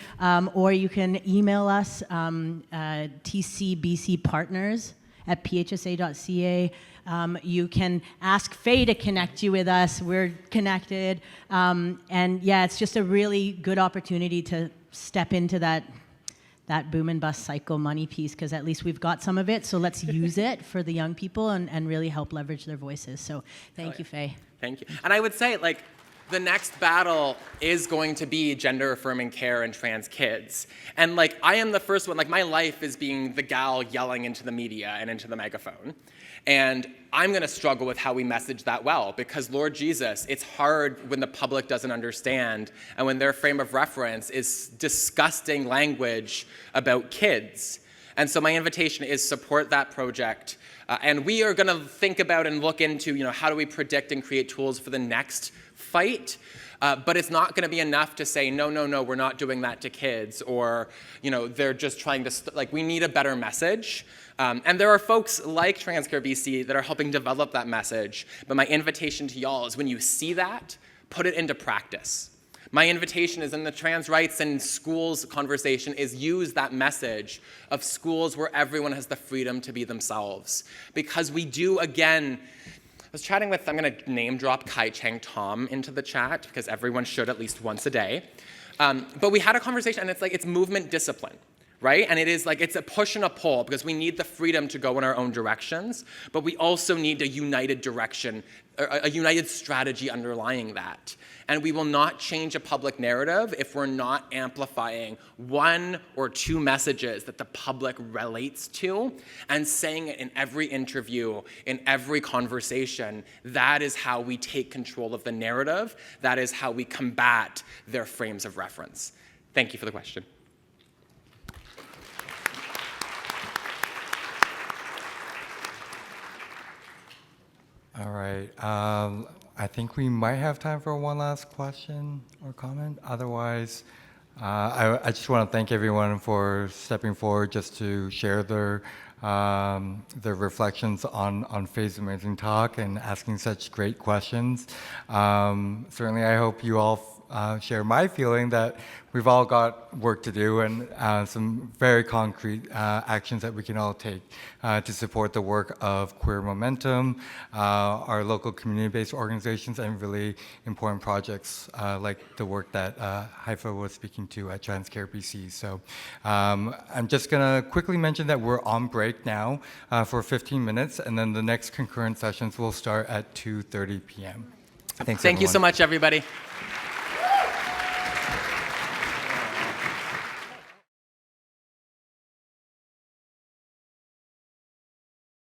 or you can email us, tcbcpartners@phsa.ca. You can ask Faye to connect you with us. We're connected. And yeah, it's just a really good opportunity to step into that boom and bust cycle money piece, because at least we've got some of it. So let's use it for the young people and really help leverage their voices. So thank you, Faye. Thank you. And I would say, like, the next battle is going to be gender affirming care and trans kids. And like, I am the first one, like, my life is being the gal yelling into the media and into the megaphone. And I'm going to struggle with how we message that well, because Lord Jesus, it's hard when the public doesn't understand and when their frame of reference is disgusting language about kids. And so my invitation is support that project. And we are going to think about and look into, how do we predict and create tools for the next fight. But it's not going to be enough to say, no, we're not doing that to kids, or, they're just trying to, we need a better message. And there are folks like Transcare BC that are helping develop that message. But my invitation to y'all is, when you see that, put it into practice. My invitation is, in the trans rights and schools conversation, is use that message of schools where everyone has the freedom to be themselves. Because we do, again, I was chatting with, I'm going to name drop Kai Chang Tom into the chat, because everyone should at least once a day. But we had a conversation, and it's movement discipline, right? And it's a push and a pull, because we need the freedom to go in our own directions, but we also need a united direction, a united strategy underlying that. And we will not change a public narrative if we're not amplifying one or two messages that the public relates to and saying it in every interview, in every conversation. That is how we take control of the narrative. That is how we combat their frames of reference. Thank you for the question. All right. I think we might have time for one last question or comment. Otherwise, I just want to thank everyone for stepping forward just to share their reflections on Faye's amazing talk and asking such great questions. Certainly, I hope you all share my feeling that we've all got work to do and some very concrete actions that we can all take to support the work of Queer Momentum, our local community-based organizations, and really important projects like the work that Haifa was speaking to at Transcare BC. So I'm just going to quickly mention that we're on break now for 15 minutes, and then the next concurrent sessions will start at 2:30 p.m. Thanks, Thank you everyone. so much, everybody.